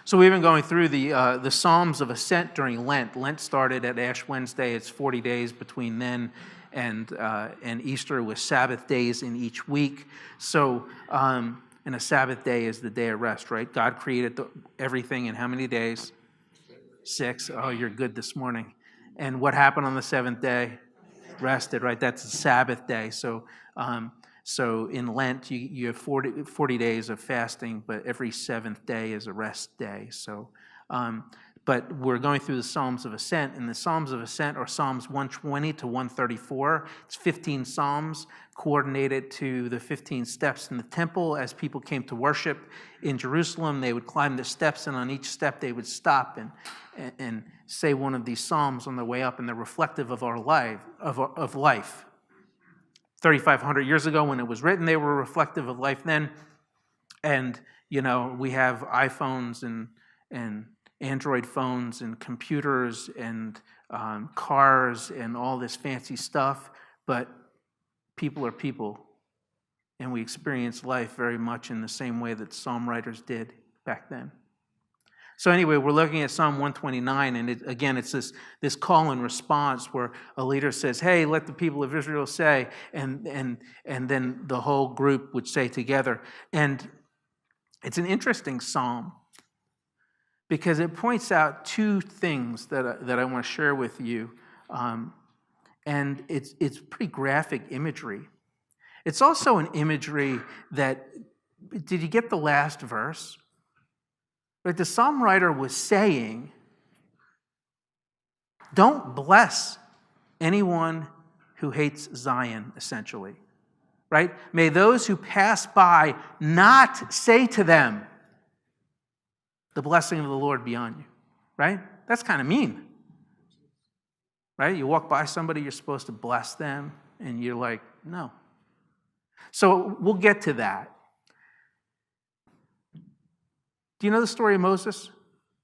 So we've been going through the Psalms of Ascent during Lent. Lent started at Ash Wednesday. It's 40 days between then and Easter, with Sabbath days in each week. So, and a Sabbath day is the day of rest, right? God created everything in how many days? 6. Oh, you're good this morning. And what happened on the seventh day? Rested, right? That's the Sabbath day. So in Lent, you have 40 days of fasting, but every seventh day is a rest day. So, but we're going through the Psalms of Ascent, and the Psalms of Ascent are Psalms 120 to 134. It's 15 Psalms coordinated to the 15 steps in the temple. As people came to worship in Jerusalem, they would climb the steps, and on each step they would stop and say one of these Psalms on their way up, and they're reflective of our life, of life. 3,500 years ago when it was written, they were reflective of life then. And, we have iPhones and Android phones and computers and cars and all this fancy stuff, but people are people. And we experience life very much in the same way that Psalm writers did back then. So anyway, we're looking at Psalm 129, and it's this call and response where a leader says, "Hey, let the people of Israel say," and then the whole group would say together. And it's an interesting psalm because it points out two things that I want to share with you, and it's pretty graphic imagery. It's also an imagery that. Did you get the last verse? But the psalm writer was saying, don't bless anyone who hates Zion, essentially. Right? May those who pass by not say to them, the blessing of the Lord be on you. Right? That's kind of mean. Right? You walk by somebody, you're supposed to bless them, and you're like, no. So we'll get to that. Do you know the story of Moses?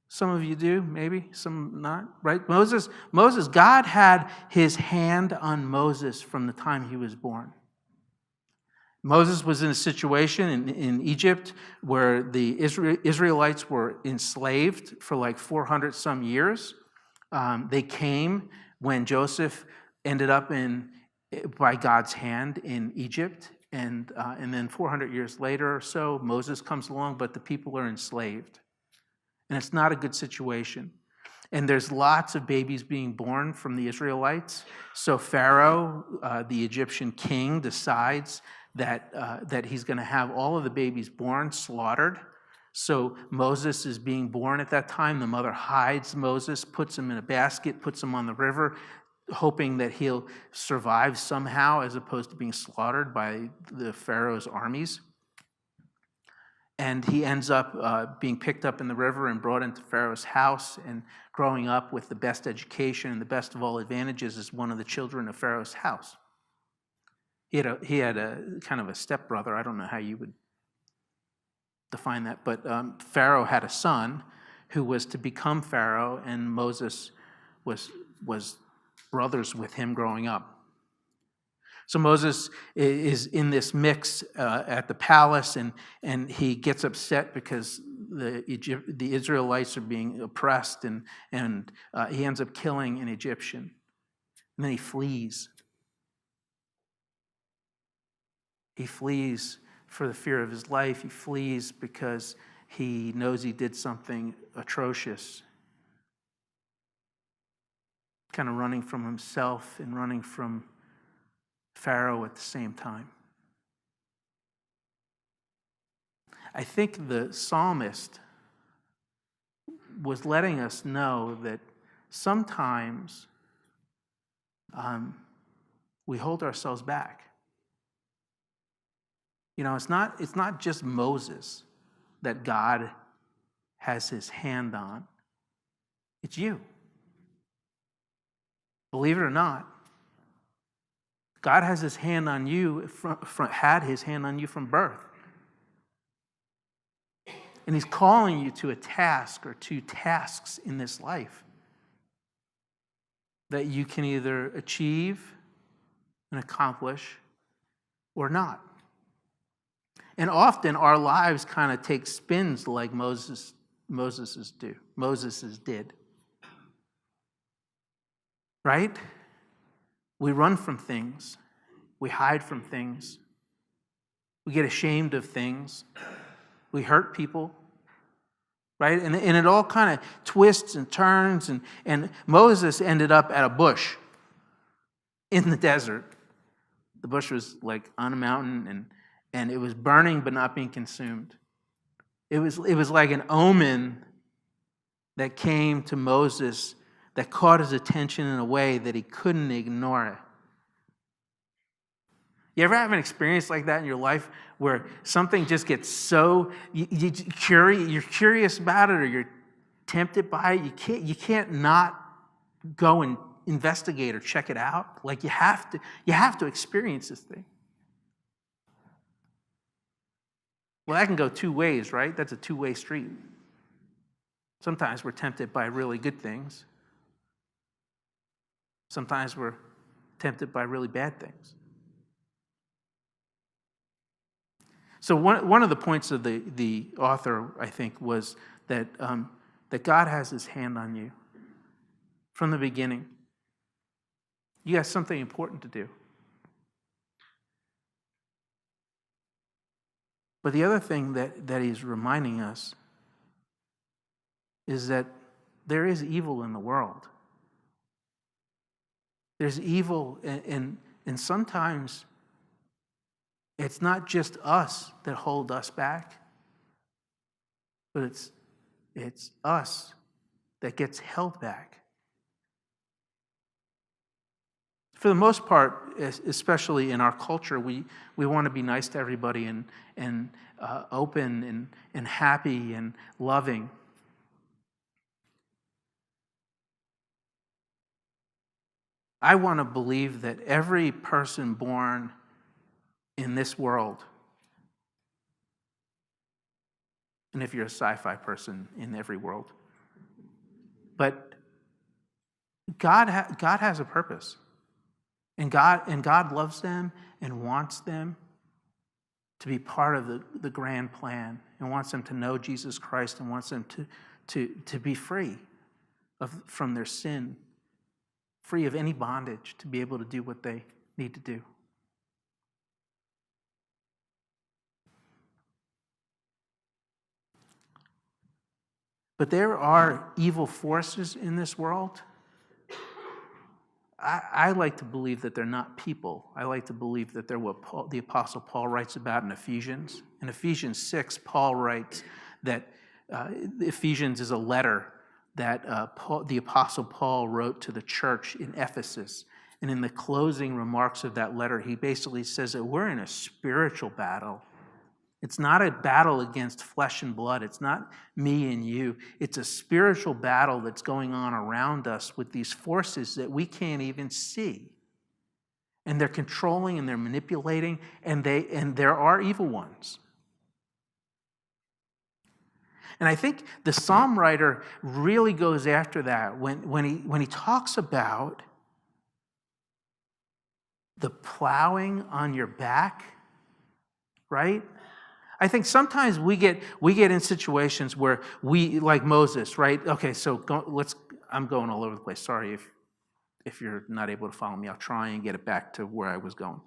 Some of you do, maybe, some not, right? Moses, God had his hand on Moses from the time he was born. Moses was in a situation in Egypt where the Israelites were enslaved for like 400 some years. They came when Joseph ended up by God's hand in Egypt. And then 400 years later or so, Moses comes along, but the people are enslaved. And it's not a good situation. And there's lots of babies being born from the Israelites. So Pharaoh, the Egyptian king, decides that he's going to have all of the babies born slaughtered. So Moses is being born at that time. The mother hides Moses, puts him in a basket, puts him on the river, hoping that he'll survive somehow as opposed to being slaughtered by the Pharaoh's armies. And he ends up being picked up in the river and brought into Pharaoh's house and growing up with the best education and the best of all advantages as one of the children of Pharaoh's house. He had a kind of a stepbrother. I don't know how you would define that, but Pharaoh had a son who was to become Pharaoh, and Moses was brothers with him growing up. So Moses is in this mix at the palace, and he gets upset because the Israelites are being oppressed, and he ends up killing an Egyptian. And then he flees. He flees for the fear of his life. He flees because he knows he did something atrocious. Kind of running from himself and running from Pharaoh at the same time. I think the psalmist was letting us know that sometimes we hold ourselves back. It's not just Moses that God has his hand on. It's you. Believe it or not, God has his hand on you, had his hand on you from birth. And he's calling you to a task or two tasks in this life that you can either achieve and accomplish or not. And often our lives kind of take spins like Moses Moses's did. Right? We run from things. We hide from things. We get ashamed of things. We hurt people. Right? And it all kind of twists and turns. And Moses ended up at a bush in the desert. The bush was like on a mountain, and it was burning but not being consumed. It was like an omen that came to Moses that caught his attention in a way that he couldn't ignore it. You ever have an experience like that in your life where something just gets so you're curious about it, or you're tempted by it? You can't not go and investigate or check it out. Like you have to experience this thing. Well, that can go two ways, right? That's a two-way street. Sometimes we're tempted by really good things. Sometimes we're tempted by really bad things. So one of the points of the author, I think, was that God has his hand on you from the beginning. You got something important to do. But the other thing that he's reminding us is that there is evil in the world. There's evil, and sometimes it's not just us that hold us back, but it's us that gets held back. For the most part, especially in our culture, we want to be nice to everybody and open and happy and loving. I want to believe that every person born in this world, and if you're a sci-fi person, in every world, but God has a purpose. And God loves them and wants them to be part of the grand plan, and wants them to know Jesus Christ, and wants them to be free from their sin, free of any bondage, to be able to do what they need to do. But there are evil forces in this world. I like to believe that they're not people. I like to believe that they're what the Apostle Paul writes about in Ephesians. In Ephesians 6, Paul writes that Ephesians is a letter that the Apostle Paul wrote to the church in Ephesus. And in the closing remarks of that letter, he basically says that we're in a spiritual battle. It's not a battle against flesh and blood. It's not me and you. It's a spiritual battle that's going on around us with these forces that we can't even see. And they're controlling and they're manipulating, and there are evil ones. And I think the psalm writer really goes after that when he talks about the plowing on your back, right? I think sometimes we get in situations where we, like Moses, right? Okay, so I'm going all over the place. Sorry if you're not able to follow me. I'll try and get it back to where I was going.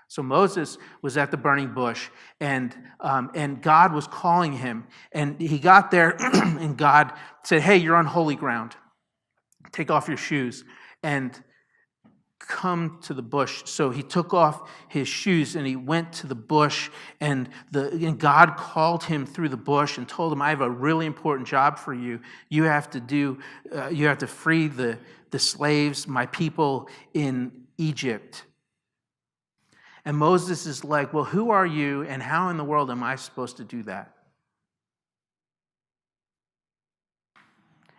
So Moses was at the burning bush, and God was calling him, and he got there, and God said, "Hey, you're on holy ground. Take off your shoes and come to the bush." So he took off his shoes and he went to the bush, and God called him through the bush and told him, "I have a really important job for you. You have to free the slaves, my people in Egypt." And Moses is like, "Well, who are you, and how in the world am I supposed to do that?"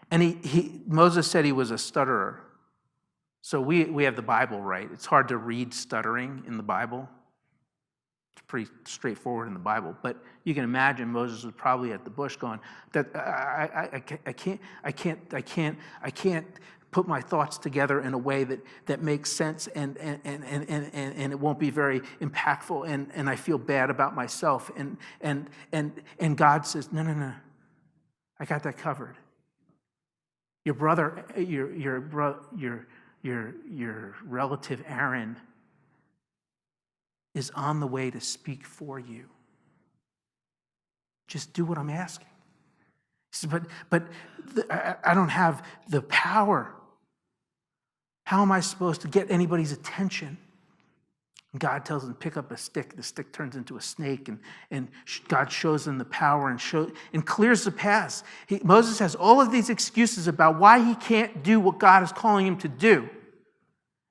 And Moses said he was a stutterer. So we have the Bible right. It's hard to read stuttering in the Bible. It's pretty straightforward in the Bible. But you can imagine Moses was probably at the bush going, "That I can't put my thoughts together in a way that makes sense, and it won't be very impactful, and I feel bad about myself." And God says, No. I got that covered. Your brother, your relative Aaron is on the way to speak for you. Just do what I'm asking. He says, but I don't have the power. How am I supposed to get anybody's attention? And God tells him to pick up a stick. The stick turns into a snake, and God shows him the power and clears the path. Moses has all of these excuses about why he can't do what God is calling him to do.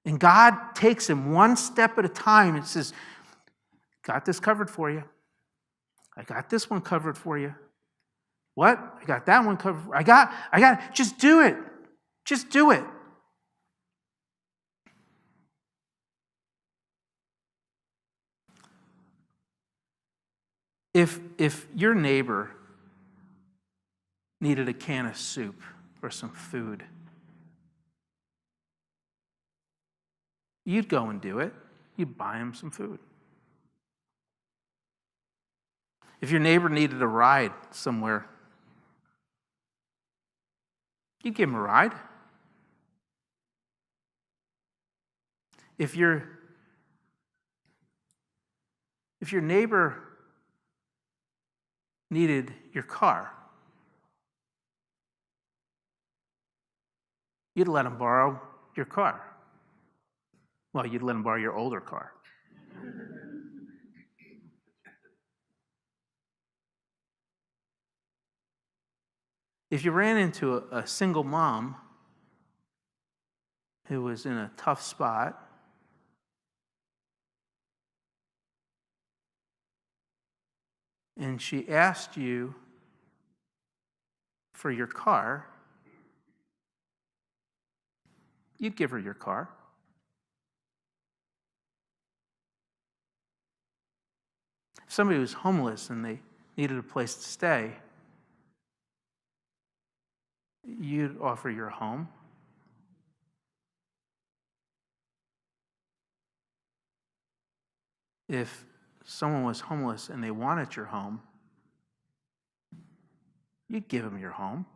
And God takes him one step at a time and says, got this covered for you. I got this one covered for you. What? I got that one covered. I got it. Just do it. Just do it. If your neighbor needed a can of soup or some food, you'd go and do it. You'd buy him some food. If your neighbor needed a ride somewhere, you'd give him a ride. If your neighbor needed your car, you'd let him borrow your car. Well, you'd let him borrow your older car. If you ran into a single mom who was in a tough spot, and she asked you for your car, you'd give her your car. If somebody was homeless and they needed a place to stay, you'd offer your home. If someone was homeless and they wanted your home, you'd give them your home.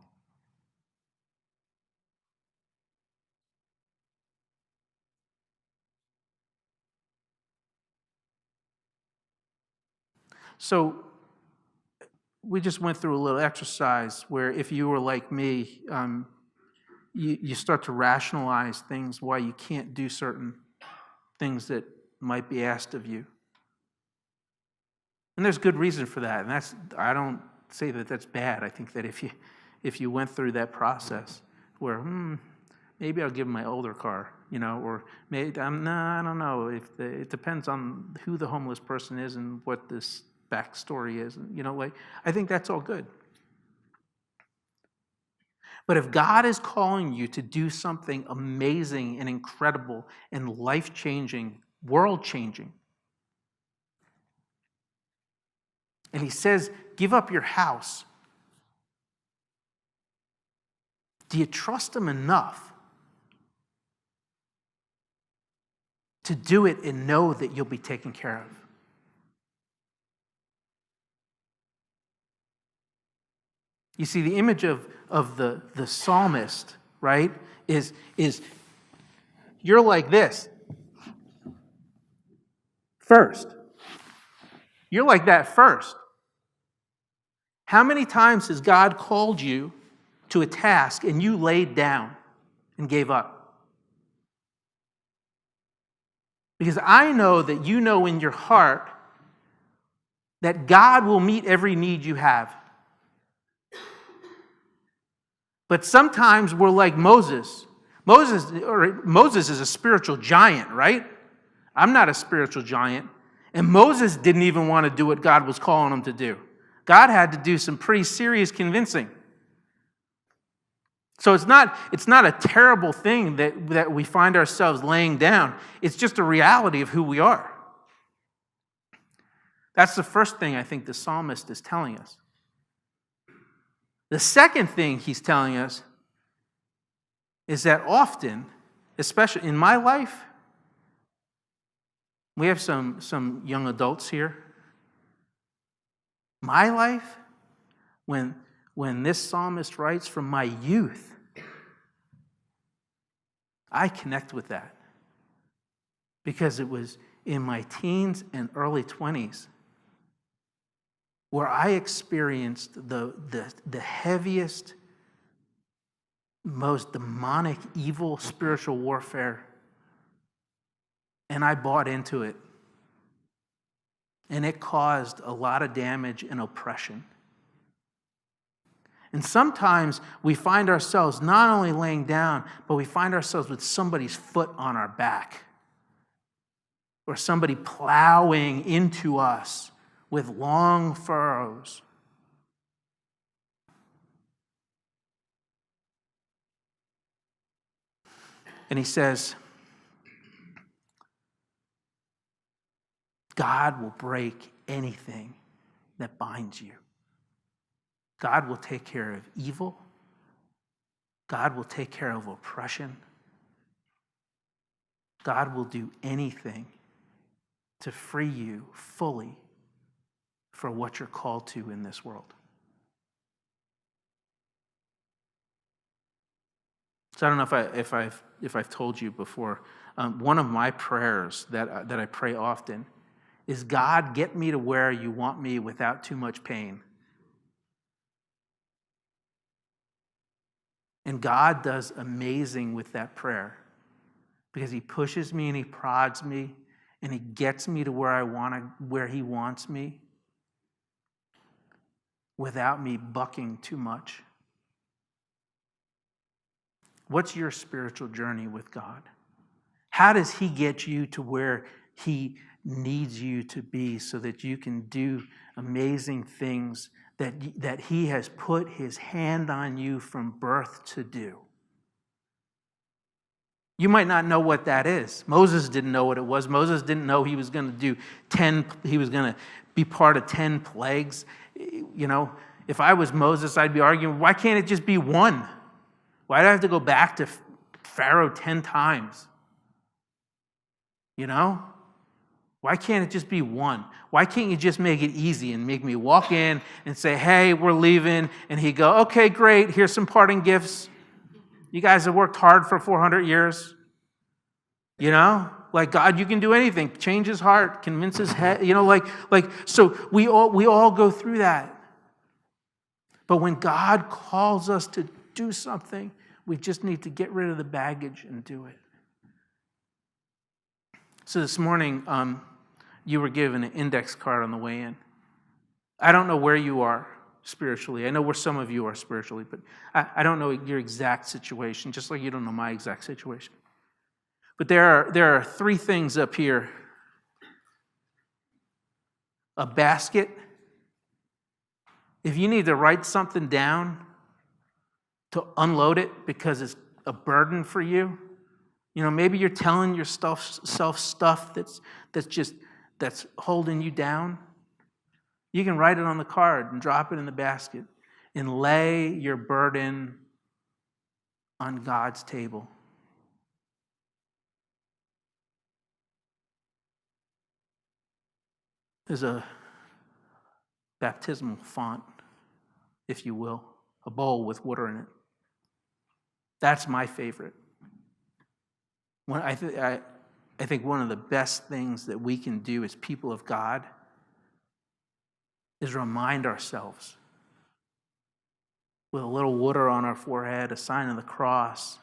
So we just went through a little exercise where if you were like me, you start to rationalize things why you can't do certain things that might be asked of you. And there's good reason for that. And I don't say that that's bad. I think that if you went through that process where maybe I'll give him my older car, or maybe I don't know. It depends on who the homeless person is and what this backstory is. I think that's all good. But if God is calling you to do something amazing and incredible and life-changing, world-changing, and he says, give up your house, do you trust him enough to do it and know that you'll be taken care of? You see, the image of the psalmist, right, is you're like this. First. You're like that first. How many times has God called you to a task and you laid down and gave up? Because I know that you know in your heart that God will meet every need you have. But sometimes we're like Moses. Moses is a spiritual giant, right? I'm not a spiritual giant. And Moses didn't even want to do what God was calling him to do. God had to do some pretty serious convincing. So it's not a terrible thing that we find ourselves laying down. It's just a reality of who we are. That's the first thing I think the psalmist is telling us. The second thing he's telling us is that often, especially in my life, we have some young adults here. My life, when when this psalmist writes, from my youth, I connect with that because it was in my teens and early 20s where I experienced the heaviest, most demonic, evil spiritual warfare, and I bought into it. And it caused a lot of damage and oppression. And sometimes we find ourselves not only laying down, but we find ourselves with somebody's foot on our back, or somebody plowing into us with long furrows. And he says, God will break anything that binds you. God will take care of evil. God will take care of oppression. God will do anything to free you fully for what you're called to in this world. So I don't know if I've told you before. One of my prayers that I pray often is, God, get me to where you want me without too much pain. And God does amazing with that prayer because he pushes me and he prods me and he gets me to where he wants me without me bucking too much. What's your spiritual journey with God? How does he get you to where he needs you to be so that you can do amazing things that he has put his hand on you from birth to do? You might not know what that is. Moses didn't know what it was. Moses didn't know he was going to do he was going to be part of 10 plagues. You know, if I was Moses, I'd be arguing, why can't it just be one? Why do I have to go back to Pharaoh 10 times? You know? Why can't it just be one? Why can't you just make it easy and make me walk in and say, hey, we're leaving, and he'd go, okay, great, here's some parting gifts. You guys have worked hard for 400 years. You know? Like, God, you can do anything. Change his heart, convince his head. You know, so we all go through that. But when God calls us to do something, we just need to get rid of the baggage and do it. So this morning, you were given an index card on the way in. I don't know where you are spiritually. I know where some of you are spiritually, but I don't know your exact situation, just like you don't know my exact situation. But there are 3 things up here. A basket. If you need to write something down to unload it because it's a burden for you, you know, maybe you're telling yourself stuff that's holding you down. You can write it on the card and drop it in the basket and lay your burden on God's table. There's a baptismal font, if you will, a bowl with water in it. That's my favorite. I think one of the best things that we can do as people of God is remind ourselves with a little water on our forehead, a sign of the cross,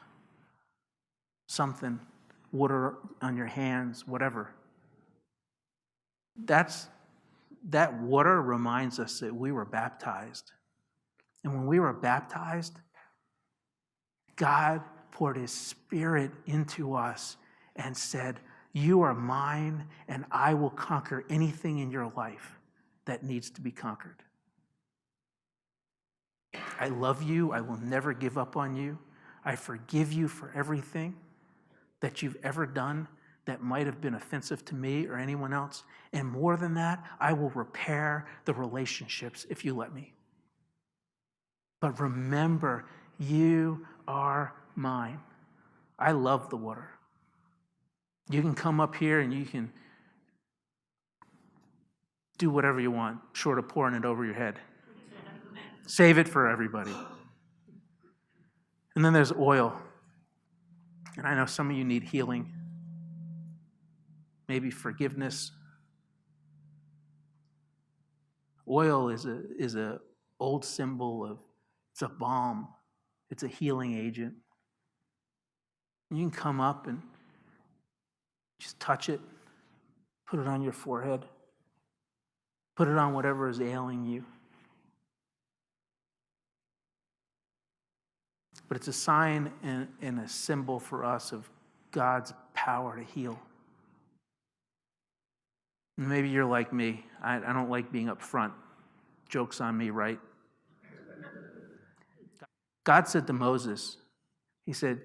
something, water on your hands, whatever. That water reminds us that we were baptized. And when we were baptized, God poured his Spirit into us and said, you are mine, and I will conquer anything in your life that needs to be conquered. I love you. I will never give up on you. I forgive you for everything that you've ever done that might have been offensive to me or anyone else. And more than that, I will repair the relationships if you let me. But remember, you are mine. I love the water. You can come up here and you can do whatever you want, short of pouring it over your head. Save it for everybody. And then there's oil. And I know some of you need healing, maybe forgiveness. Oil is a old symbol of, it's a balm. It's a healing agent. You can come up and just touch it, put it on your forehead, put it on whatever is ailing you. But it's a sign and a symbol for us of God's power to heal. And maybe you're like me. I don't like being up front. Joke's on me, right? God said to Moses, he said,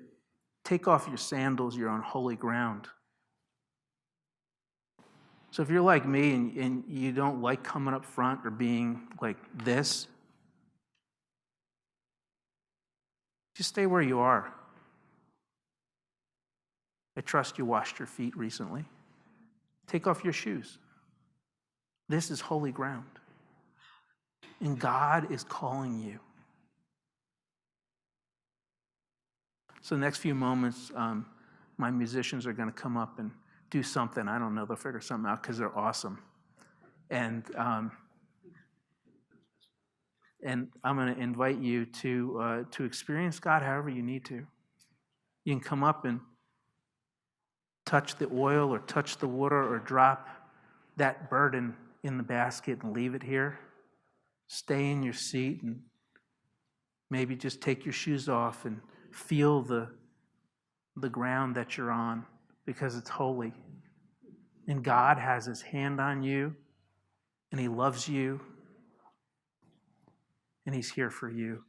take off your sandals, you're on holy ground. So if you're like me and you don't like coming up front or being like this, just stay where you are. I trust you washed your feet recently. Take off your shoes. This is holy ground. And God is calling you. So the next few moments, my musicians are going to come up and do something. I don't know. They'll figure something out because they're awesome. And I'm going to invite you to experience God however you need to. You can come up and touch the oil or touch the water or drop that burden in the basket and leave it here. Stay in your seat and maybe just take your shoes off and feel the ground that you're on because it's holy. And God has his hand on you and he loves you and he's here for you.